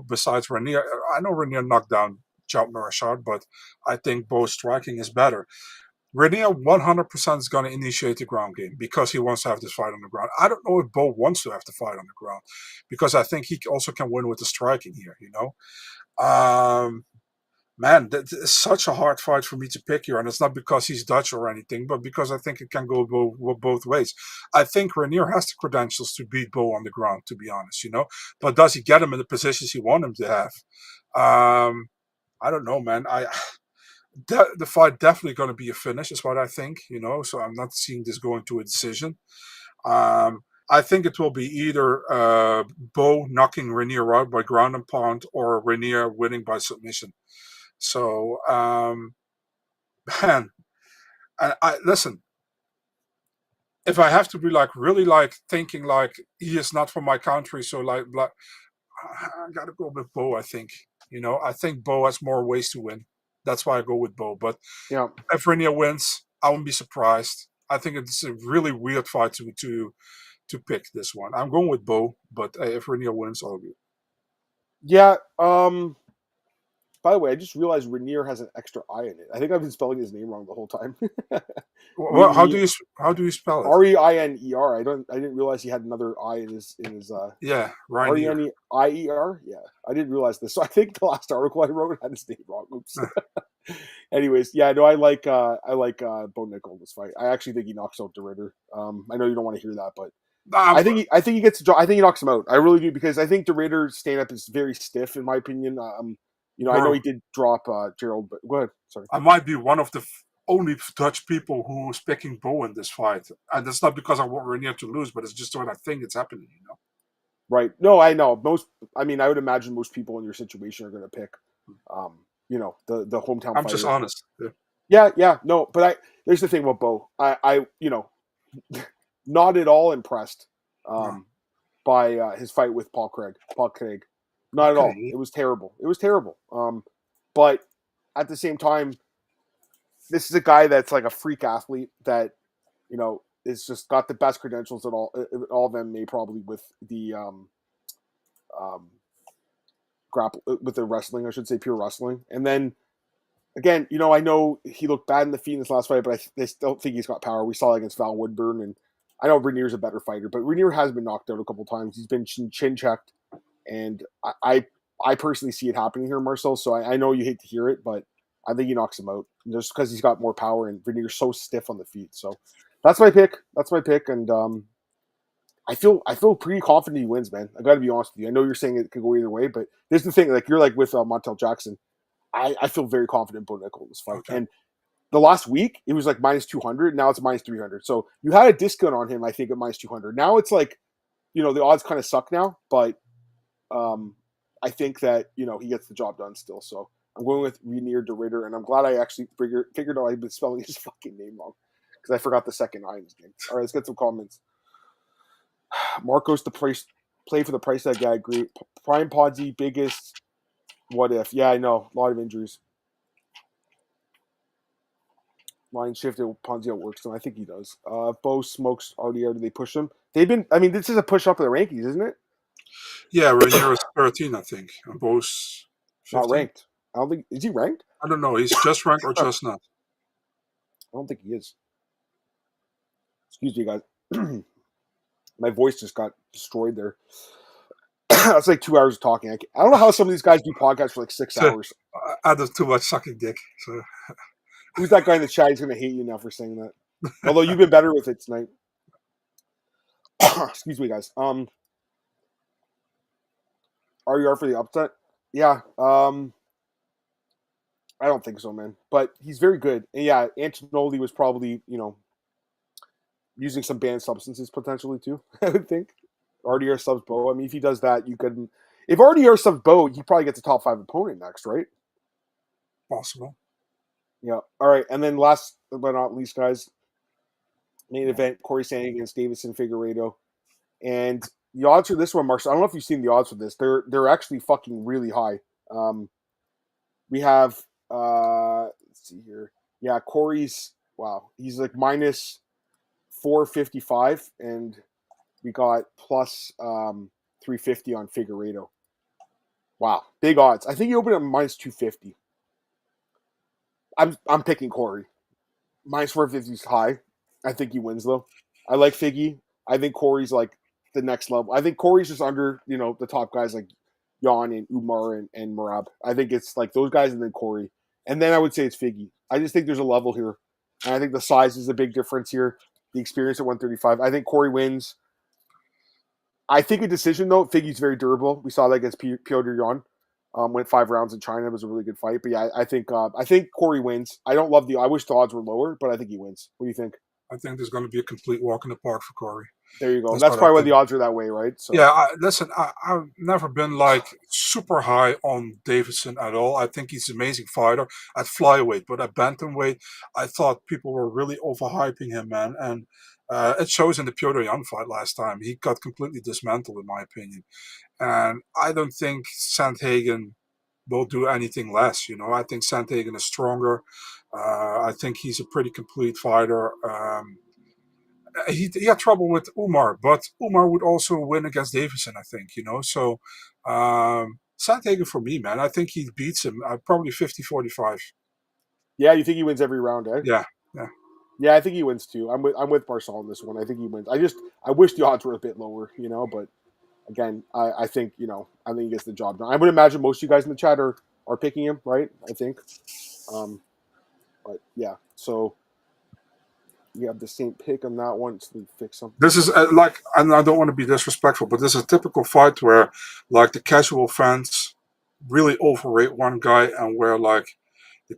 S2: Besides Reiner, I know Reiner knocked down Jout Marashad, but I think Bo's striking is better. Reiner 100% is going to initiate the ground game because he wants to have this fight on the ground. I don't know if Bo wants to have the fight on the ground because I think he also can win with the striking here, Man, that is such a hard fight for me to pick here, and it's not because he's Dutch or anything, but because I think it can go both ways. I think Reiner has the credentials to beat Bo on the ground, to be honest, But does he get him in the positions he wants him to have? I don't know, man. The fight definitely going to be a finish, is what I think. So I'm not seeing this going to a decision. I think it will be either Bo knocking Reiner out by ground and pound, or Reiner winning by submission. So, man, I listen. If I have to be really thinking he is not from my country, so I gotta go with Bo. I think I think Bo has more ways to win. That's why I go with Bo. But
S1: Yeah.
S2: if Reiner wins, I wouldn't be surprised. I think it's a really weird fight to pick this one. I'm going with Bo, but if Reiner wins, I'll be.
S1: Yeah. By the way, I just realized Reiner has an extra I in it. I think I've been spelling his name wrong the whole time.
S2: Well, how do you spell it?
S1: Reiner. I didn't realize he had another I in his.
S2: Yeah, Reiner.
S1: Reier. Yeah, I didn't realize this. So I think the last article I wrote had his name wrong. Oops. Anyways, yeah, no, I like Bo Nickal in this fight. I actually think he knocks out de Raider. I know you don't want to hear that, but I think he gets. I think he knocks him out. I really do, because I think de Raider's stand up is very stiff, in my opinion. I know he did drop Gerald, but go ahead. Sorry.
S2: I might be one of the only Dutch people who's picking Bo in this fight, and that's not because I want Reiner to lose, but it's just what I think it's happening.
S1: Right. No, I know. I would imagine most people in your situation are going to pick, the hometown.
S2: I'm
S1: fighter.
S2: just honest.
S1: Yeah. No, but there's the thing about Bo. I not at all impressed by his fight with Paul Craig. Not at all. It was terrible. But at the same time, this is a guy that's like a freak athlete that, is just got the best credentials at all of MMA, probably with the with the wrestling, I should say, pure wrestling. And then again, I know he looked bad in the feet in this last fight, but I still think he's got power. We saw it against Val Woodburn, and I know Renier's a better fighter, but Reiner has been knocked out a couple times. He's been chin checked, and I personally see it happening here, Marcel. So I know you hate to hear it, but I think he knocks him out just because he's got more power, and Renier's so stiff on the feet. So that's my pick. And I feel pretty confident he wins, man. I got to be honest with you. I know you're saying it could go either way, but there's the thing. Like you're like with Montel Jackson. I feel very confident Bo Nickal in this fight. Okay. And the last week it was like minus 200. Now it's minus 300. So you had a discount on him, I think, at minus 200. Now it's like, the odds kind of suck now, but I think that he gets the job done still. So I'm going with Reiner de Raider, and I'm glad I actually figured out I've been spelling his fucking name wrong because I forgot the second I in his name. All right, let's get some comments. Marcos, the price play for the price tag. Yeah, I agree. Prime Podzy, biggest what if? Yeah, I know. A lot of injuries. Line shifted. Ponzi outworks them. I think he does. Bo smokes RDR. Do they push him? They've been. I mean, this is a push up in the rankings, isn't it?
S2: Yeah, Reiner is 13, I think. And Bo's 15.
S1: Not ranked. I don't think, is he ranked?
S2: I don't know. He's just ranked or just not.
S1: I don't think he is. Excuse me, guys. My voice just got destroyed there. That's like 2 hours of talking. I don't know how some of these guys do podcasts for like 6 hours.
S2: I do too much sucking dick. So.
S1: Who's that guy in the chat? He's going to hate you now for saying that. Although you've been better with it tonight. Excuse me, guys. RER for the upset? Yeah. I don't think so, man. But he's very good. And yeah, Antonoli was probably, using some banned substances potentially too, I would think. RDR subs Bo. I mean, if he does that, you could. If RDR subs Bo, he probably gets a top 5 opponent next, right?
S2: Possible.
S1: Yeah. All right. And then last but not least, guys, main event, Cory Sandhagen against Deiveson Figueiredo. And the odds for this one, Marshall, I don't know if you've seen the odds for this. They're actually fucking really high. We have, let's see here. Yeah, Cory's, wow, he's like minus 455, and we got plus 350 on Figueiredo. Wow, big odds. I think he opened at minus 250. I'm picking Cory. Minus 450 is high. I think he wins though. I like Figgy. I think Cory's like the next level. I think Cory's just under, the top guys like Jan and Umar and Merab. I think it's like those guys and then Cory. And then I would say it's Figgy. I just think there's a level here. And I think the size is a big difference here. The experience at 135. I think Cory wins. I think a decision, though. Figgy's very durable. We saw that against Piotr Jan. Went 5 rounds in China. It was a really good fight. But yeah, I think Cory wins. I don't love I wish the odds were lower, but I think he wins. What do you think?
S2: I think there's going to be a complete walk in the park for Cory.
S1: There you go. That's probably why the odds are that way, right? So.
S2: Yeah, I've never been like super high on Deiveson at all. I think he's an amazing fighter at flyweight, but at bantamweight, I thought people were really overhyping him, man. And it shows in the Piotr Jan fight last time. He got completely dismantled, in my opinion. And I don't think Sandhagen will do anything less. I think Sandhagen is stronger. I think he's a pretty complete fighter. He had trouble with Umar, but Umar would also win against Deiveson, I think, So Sandhagen for me, man, I think he beats him probably 50-45.
S1: Yeah, you think he wins every round, eh?
S2: Yeah.
S1: Yeah, I think he wins too. I'm with Marcel on this one. I think he wins. I wish the odds were a bit lower, but again, I think he gets the job done. I would imagine most of you guys in the chat are picking him, right? I think. But yeah, so you have the same pick on that one. So we fix something.
S2: This is and I don't want to be disrespectful, but this is a typical fight where the casual fans really overrate one guy and where the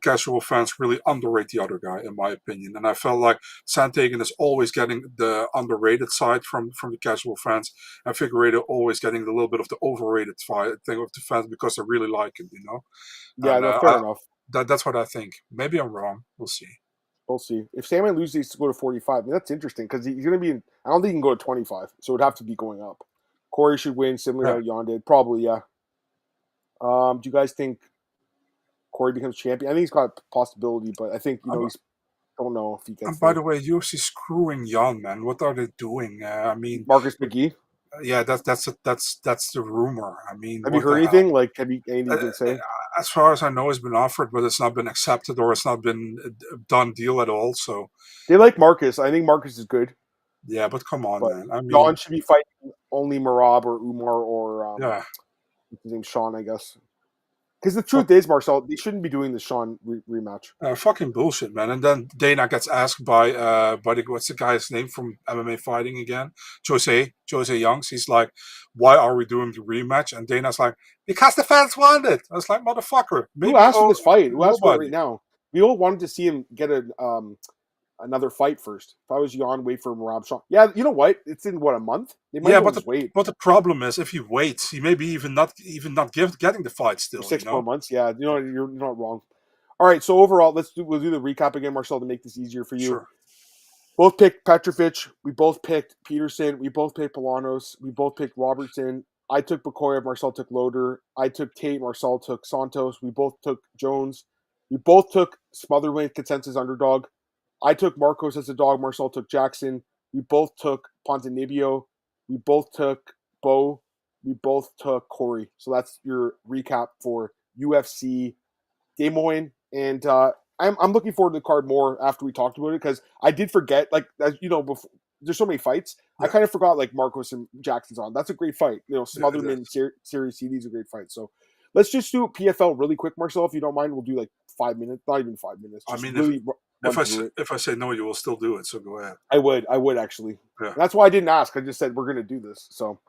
S2: casual fans really underrate the other guy, in my opinion. And I felt like Sandhagen is always getting the underrated side from the casual fans, and Figueiredo always getting a little bit of the overrated thing of the fans because they really like him,
S1: Yeah,
S2: and,
S1: fair enough.
S2: That's what I think. Maybe I'm wrong. We'll see.
S1: We'll see. If Sandman loses to go to 45, that's interesting because he's going to be I don't think he can go to 25, so it would have to be going up. Cory should win, similar to how Jan did. Probably, yeah. Do you guys think Cory becomes champion? I think he's got a possibility, but I think, he's don't know if he gets.
S2: And by the way, UFC screwing Jan, man. What are they doing? I mean,
S1: Marcus McGee.
S2: Yeah, that's the rumor. I mean,
S1: have you heard anything? Have you anything you can say?
S2: As far as I know, it's been offered, but it's not been accepted or it's not been a done deal at all. So
S1: they like Marcus. I think Marcus is good.
S2: Yeah, but come on, man. I mean,
S1: Jan should be fighting only Merab or Umar or his name's Sean, I guess. Because the truth is, Marcel, they shouldn't be doing the Sean rematch.
S2: Fucking bullshit, man. And then Dana gets asked by what's the guy's name from MMA fighting again? Jose Youngs. He's like, why are we doing the rematch? And Dana's like, because the fans want it. I was like, motherfucker.
S1: Who asked for this fight? Who asked for it right now? We all wanted to see him get another fight first. If I was Jan, wait for Merab Sean. Yeah, you know what? It's in a month. They might wait.
S2: But the problem is, if he waits, he may be even not getting the fight still.
S1: 6 more months. Yeah, you're not wrong. All right, so overall, we'll do the recap again, Marcel, to make this easier for you.
S2: Sure.
S1: Both picked Petrovic. We both picked Petersen. We both picked Bolanos. We both picked Robertson. I took Bekoev. Marcel took Loder. I took Tate. Marcel took Santos. We both took Jones. We both took Smotherman consensus underdog. I took Marcos as a dog. Marcel took Jackson. We both took Ponzinibbio. We both took Bo. We both took Cory. So that's your recap for UFC Des Moines, and I'm looking forward to the card more after we talked about it because I did forget, like, as you know, before there's so many fights.
S2: Yeah.
S1: I kind of forgot like Marcos and Jackson's on. That's a great fight. You know, Smotherman, Series CD is a great fight. So let's just do PFL really quick, Marcel, if you don't mind. We'll do like 5 minutes, not even 5 minutes. Just really
S2: if I say no, you will still do it. So go ahead.
S1: I would actually.
S2: Yeah.
S1: That's why I didn't ask. I just said we're gonna do this. So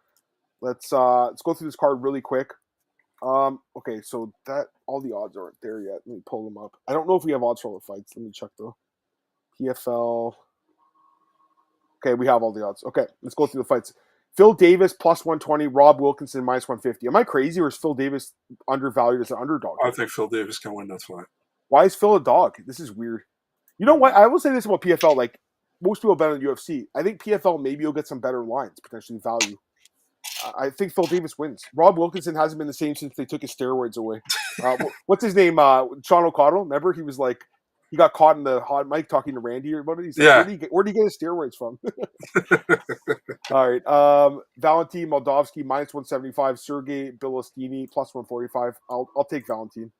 S1: let's go through this card really quick. Okay, so that all the odds aren't there yet. Let me pull them up. I don't know if we have odds for all the fights. Let me check though. PFL. Okay, we have all the odds. Okay, let's go through the fights. Phil Davis plus 120, Rob Wilkinson minus 150. Am I crazy or is Phil Davis undervalued as an underdog?
S2: I think Phil Davis can win that fight.
S1: Why is Phil a dog? This is weird. You know what? I will say this about PFL. Like, most people bet on UFC. I think PFL maybe you'll get some better lines, potentially value. I think Phil Davis wins. Rob Wilkinson hasn't been the same since they took his steroids away. What's his name? Sean O'Connell. Remember, he was like, he got caught in the hot mic talking to Randy or about it. He's like, where do you get his steroids from? All right. Valentin Moldavsky minus 175. Serhiy Bilostini plus 145. I'll take Valentin.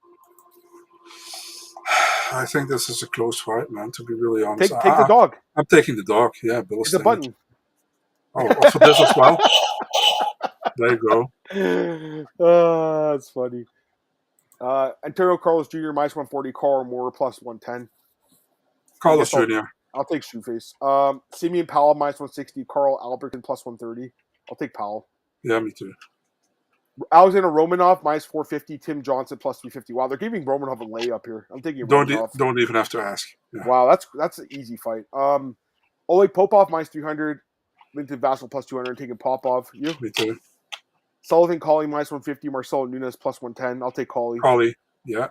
S2: I think this is a close fight, man, to be really honest.
S1: Take the dog.
S2: I'm taking the dog, yeah. Bilostini.
S1: It's a button.
S2: Oh, also this as well? There you
S1: go. That's funny. Antonio Carlos Jr. minus 140. Carl Moore plus 110.
S2: Carlos Jr.
S1: I'll take Shoeface. Simeon Powell minus 160. Carl Alberton plus 130. I'll take Powell.
S2: Yeah, me too.
S1: Alexander Romanov minus 450. Tim Johnson plus 350. Wow, they're giving Romanov a layup here. I'm taking Romanov.
S2: Don't even have to ask.
S1: Yeah. Wow, that's an easy fight. Oleg Popov minus 300. Linton Vassal plus 200. I'm taking Popov. You?
S2: Me too.
S1: Sullivan Colley minus 150. Marcelo Nunes plus 110. I'll take Colley.
S2: Yeah.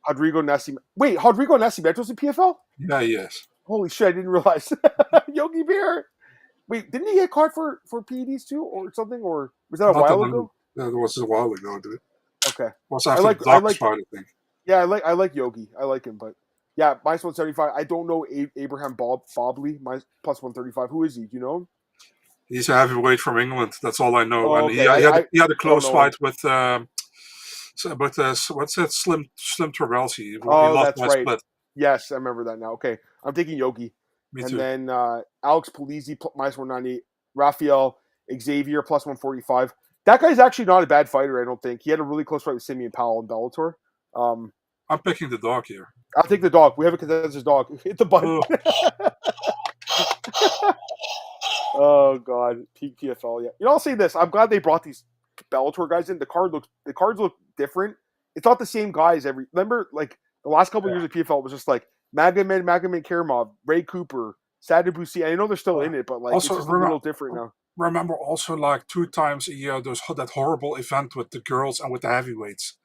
S1: Rodrigo Nascimento. Wait, Rodrigo Nascimento's in PFL?
S2: Yeah, he is.
S1: Holy shit, I didn't realize. Yogi Bear. Wait, didn't he get caught for PEDs too or something? Or was that a while ago?
S2: That was a while ago, dude.
S1: Okay.
S2: Was after the Docs fight, I think.
S1: Yeah, I like Yogi. I like him, but yeah, minus 175. I don't know Abraham Bobley, minus plus 135. Who is he? Do you know him?
S2: He's a heavyweight from England. That's all I know.
S1: Oh,
S2: and
S1: okay.
S2: he had a close fight with what's that? Slim Terrelsi.
S1: Oh, that's right. Split. Yes, I remember that now. Okay, I'm taking Yogi.
S2: Me
S1: and
S2: too.
S1: Then Alex Polizzi minus 190. Raphael Xavier plus 145. That guy's actually not a bad fighter, I don't think. He had a really close fight with Simeon Powell in Bellator.
S2: I'm picking the dog here.
S1: I'll take the dog. We have a consensus dog. Hit the button. Oh God, peak PFL. Yeah, you know, I'll say this. I'm glad they brought these Bellator guys in. The cards look different. It's not the same guys every. Remember, like the last couple of years of PFL was just like Magomed Karimov, Ray Cooper, Sadar Busi. I know they're still in it, but like also, it's just a little different now.
S2: Remember also like 2 times a year there's that horrible event with the girls and with the heavyweights.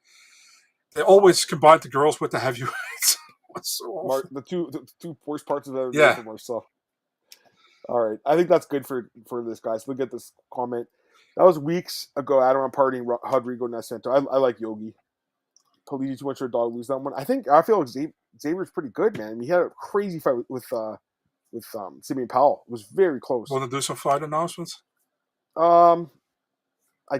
S2: They always combine the girls with the heavyweights.
S1: So the two worst parts of the for Marcel. All right, I think that's good for this, guys. Look at this comment. That was weeks ago. Adam, I'm partying Rodrigo Nascimento. I like Yogi. Polizzi too much for a dog. Lose that one. I feel like Xavier's pretty good, man. I mean, he had a crazy fight with Simeon Powell. It was very close.
S2: Want to do some fight announcements?
S1: I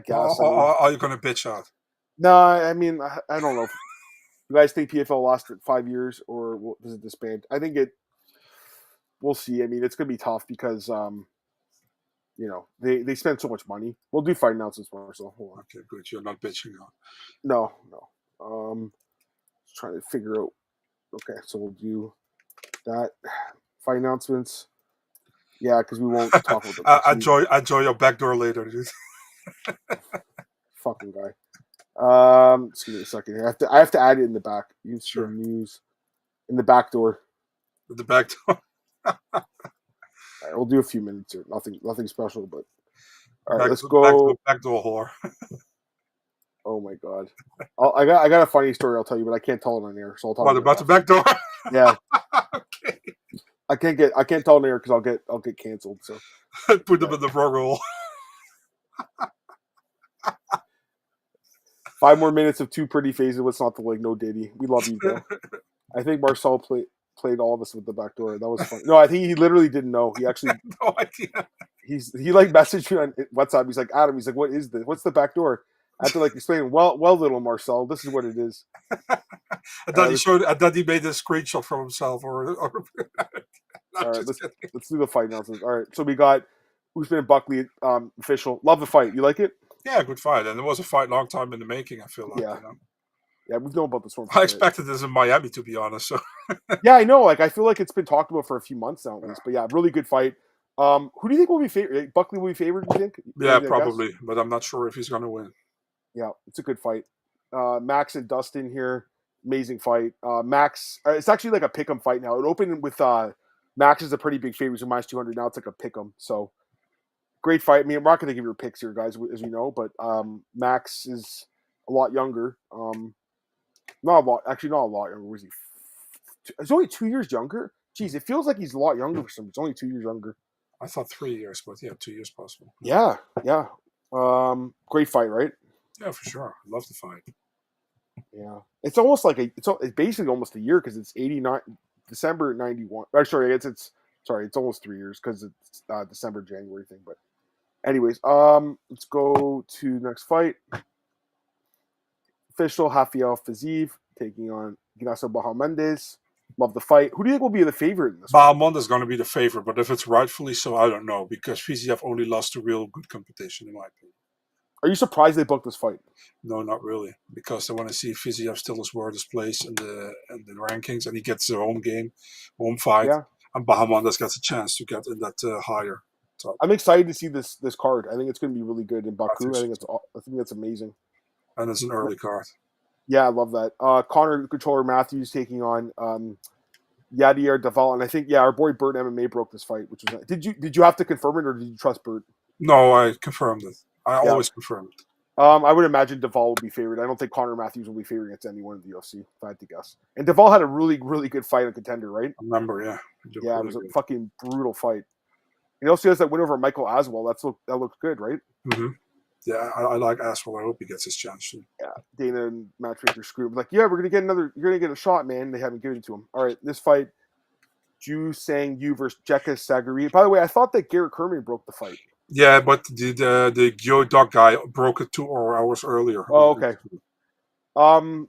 S1: guess.
S2: Are you going to bitch out?
S1: No, I mean, I don't know. If you guys think PFL lost for 5 years or was it disbanded? I think it. We'll see. I mean, it's going to be tough because, they spend so much money. We'll do fight announcements more. So hold on.
S2: Okay, good. You're not bitching out.
S1: No. Just trying to figure out. Okay, so we'll do that. Fight announcements. Yeah, because we won't talk about them.
S2: Enjoy your backdoor later, dude.
S1: Fucking guy. Just give me a second here. I have to add it in the back. Use your news in the back door.
S2: The back door.
S1: All right, we'll do a few minutes here. Nothing special, but all right, let's go.
S2: Backdoor whore.
S1: Oh my God, I got a funny story I'll tell you, but I can't tell it on air. So I'll talk
S2: about the backdoor.
S1: Yeah.
S2: Okay.
S1: I can't tell on air because I'll get canceled. So
S2: put them in the frog roll.
S1: 5 more minutes of 2 pretty faces. What's not the like? No Diddy. We love you, bro. I think Marcel played all of us with the back door. That was fun. No, I think he literally didn't know. He actually
S2: no idea.
S1: He like messaged me on WhatsApp. He's like, Adam. He's like, what is this? What's the back door? I have to like explain. Well, little Marcel, this is what it is.
S2: I thought he showed. I thought he made a screenshot from himself. Or
S1: all right, let's do the fight announcements. All right, so we got Usman and Buckley official. Love the fight. You like it?
S2: Yeah, good fight, and it was a fight long time in the making. I feel like.
S1: Yeah.
S2: You know?
S1: Yeah, we've known about this one.
S2: I expected this in Miami, to be honest. So.
S1: Yeah, I know. Like, I feel like it's been talked about for a few months now, at least. But yeah, really good fight. Who do you think will be favored? Buckley will be favored, do you think?
S2: Yeah, probably, but I'm not sure if he's going to win.
S1: Yeah, it's a good fight. Max and Dustin here, amazing fight. Max, it's actually like a pick'em fight now. It opened with Max is a pretty big favorite, so -200. Now it's like a pick'em. So great fight. I mean, I'm not going to give your picks here, guys, as you know, but Max is a lot younger. Not a lot younger. Was he? He's only 2 years younger. Jeez, it feels like he's a lot younger for some. It's only 2 years younger.
S2: I thought 3 years, but yeah, 2 years possible.
S1: Yeah. Great fight, right?
S2: Yeah, for sure. I love the fight.
S1: Yeah, it's almost like it's basically almost a year because it's 89 December 91. Sorry, it's almost 3 years because it's December January thing. But anyways, let's go to next fight. Official Rafael Fiziev taking on Ignacio Bahamondes. Love the fight. Who do you think will be the favorite in this fight?
S2: Bahamondes is going to be the favorite, but if it's rightfully so, I don't know, because Fiziev only lost to real good competition, in my opinion.
S1: Are you surprised they booked this fight?
S2: No, not really, because they want to see if Fiziev still is worth his place in the rankings, and he gets his home fight, and Bahamondes gets a chance to get in that higher top.
S1: I'm excited to see this card. I think it's going to be really good in Baku. I think that's amazing.
S2: And it's an early card.
S1: Yeah, I love that. Connor the Controller Matthews taking on Yadier Daval, and I think our boy Bert MMA broke this fight. Which was did you have to confirm it or did you trust Bert?
S2: No, I confirmed it. I always confirm it.
S1: I would imagine Daval will be favored. I don't think Connor Matthews will be favored against anyone in the UFC, if I had to guess. And Daval had a really, really good fight on Contender, right?
S2: I remember, yeah.
S1: Yeah, it was a fucking brutal fight. He also has that win over Michael Aswell. That looks good, right?
S2: Mm-hmm. Yeah, I like Aswell. I hope he gets his chance soon.
S1: Yeah, Dana and Matchmaker screwed. Like, yeah, you're gonna get a shot, man. They haven't given it to him. All right, this fight, Ju Sang Yu versus Jekka Sagari. By the way, I thought that Garrett Kerman broke the fight.
S2: Yeah, but the Yo Dog guy broke it 2 hours earlier.
S1: Oh, okay.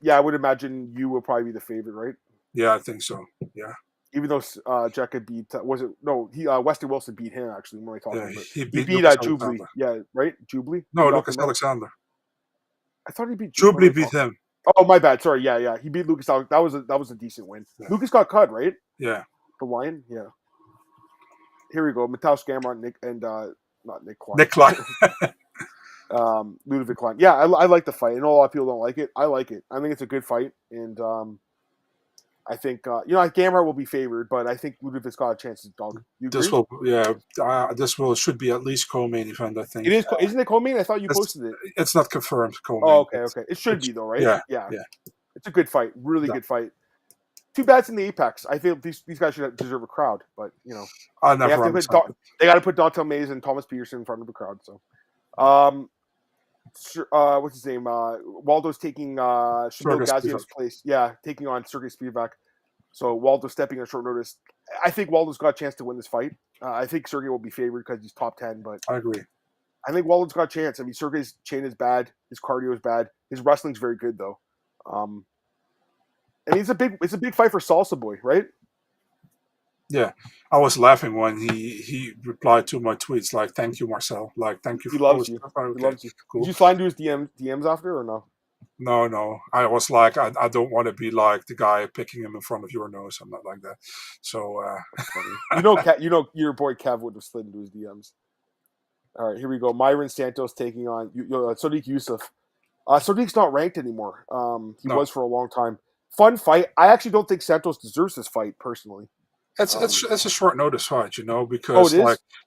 S1: Yeah, I would imagine you will probably be the favorite, right?
S2: Yeah, I think so. Yeah.
S1: Even though Jekka beat Weston Wilson beat him actually. When I talking about
S2: he beat
S1: Jubilee. Yeah, right. Jubilee.
S2: No, Lucas Alexander.
S1: I thought he beat
S2: Jubilee. Beat him.
S1: Oh, my bad. Sorry. Yeah. He beat Lucas Alexander. That was a decent win. Yeah. Lucas got cut, right?
S2: Yeah.
S1: The Lion. Yeah. Here we go. Mateusz Gamrot not Nick Klein.
S2: Nick Klein.
S1: Ludovic Klein. Yeah, I like the fight. I know a lot of people don't like it. I like it. I think it's a good fight, and I think Gamrot will be favored, but I think Ludovic's got a chance to dog.
S2: Should be at least co-main event. I think
S1: it is. Isn't it co-main? I thought you posted it.
S2: It's not confirmed co-main.
S1: Oh, okay. It should be though, right?
S2: Yeah.
S1: It's a good fight. Really good fight. Too bad it's in the Apex. I feel these guys should deserve a crowd, but
S2: I never
S1: they got to put Dontel Mays and Thomas Petersen in front of the crowd. So, what's his name? Waldo's taking Shamil Gaziev's place. Yeah, taking on Serhiy Spivak. So Waldo stepping on short notice. I think Waldo's got a chance to win this fight. I think Serhiy will be favored because he's top 10. But
S2: I agree.
S1: I think Waldo's got a chance. I mean, Sergey's chain is bad. His cardio is bad. His wrestling's very good though. And it's a big fight for Salsa Boy, right?
S2: Yeah, I was laughing when he replied to my tweets like, "Thank you, Marcel." Like, "Thank you."
S1: He loves you.
S2: Okay,
S1: he loves you.
S2: Cool.
S1: Did you slide into his DMs after or no?
S2: No. I was like, I don't want to be like the guy picking him in front of your nose. I'm not like that. So,
S1: your boy Kev would have slid into his DMs. All right, here we go. Myron Santos taking on Sodiq Yusuf. Sodiq's not ranked anymore. He was for a long time. Fun fight. I actually don't think Santos deserves this fight personally.
S2: It's a short notice fight, because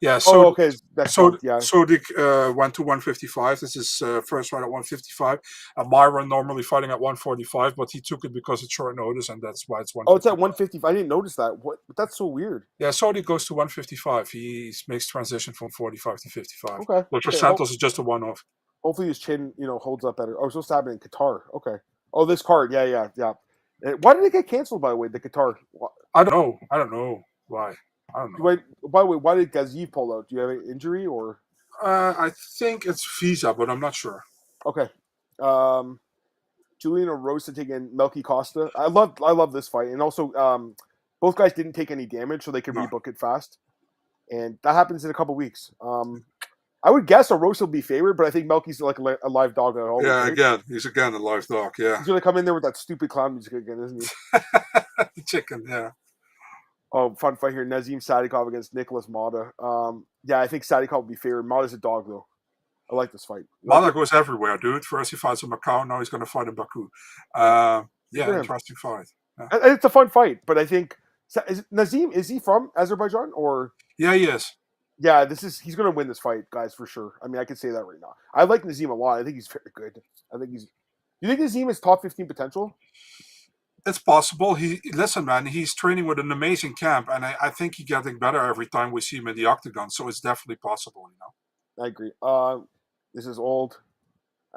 S2: Sodiq went to 155. This is first fight at 155. Myron normally fighting at 145, but he took it because it's short notice, and that's why it's 155.
S1: Oh, it's at 155. I didn't notice that. What? That's so weird.
S2: Yeah, Sodiq goes to 155. He makes transition from 45 to 55.
S1: Okay.
S2: But for Santos, it's just a one-off.
S1: Hopefully his chin, holds up better. Oh, it's supposed to happen in Qatar. Okay. Oh, this card. Yeah. Why did it get canceled, by the way, the Qatar?
S2: I don't know why. I don't know.
S1: By the way, why did Gaziev pull out? Do you have an injury or?
S2: I think it's visa, but I'm not sure.
S1: Okay. Juliana Rosa taking Melky Costa. I love this fight, and also both guys didn't take any damage, so they could
S2: No.
S1: rebook it fast, and that happens in a couple weeks. I would guess Rosa will be favored, but I think Melky's like a live dog. Always,
S2: Yeah,
S1: right?
S2: he's again a live dog. Yeah,
S1: He's gonna come in there with that stupid clown music again, isn't he?
S2: the chicken. Yeah.
S1: Oh, fun fight here. Nazim Sadikov against Nicholas Mata. Yeah, I think Sadikov will be favored. Mata's a dog, though. I like this fight.
S2: Mata goes everywhere, dude. First he fights in Macau, now he's going to fight in Baku. Yeah, interesting fight. Yeah.
S1: And it's a fun fight, but I think Nazim, is he from Azerbaijan or?
S2: Yeah, he is.
S1: Yeah, he's going to win this fight, guys, for sure. I mean, I can say that right now. I like Nazim a lot. I think he's very good. You think Nazim is top 15 potential?
S2: It's possible. Listen, man, he's training with an amazing camp, and I think he's getting better every time we see him in the octagon. So it's definitely possible,
S1: I agree. This is old.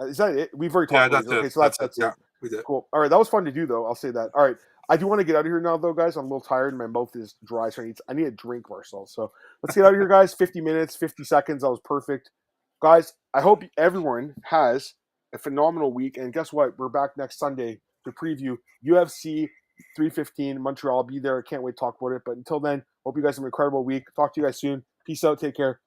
S1: Is that it? We've already
S2: Yeah,
S1: talked
S2: that's
S1: about
S2: it.
S1: Okay, so that's it.
S2: Yeah, we did.
S1: Cool. All right, that was fun to do, though. I'll say that. All right, I do want to get out of here now, though, guys. I'm a little tired. My mouth is dry, so I need a drink, Marcel. So let's get out of here, guys. 50 minutes, 50 seconds. That was perfect. Guys, I hope everyone has a phenomenal week. And guess what? We're back next Sunday to preview UFC 315 Montreal. I'll be there. I can't wait to talk about it. But until then, hope you guys have an incredible week. Talk to you guys soon. Peace out. Take care.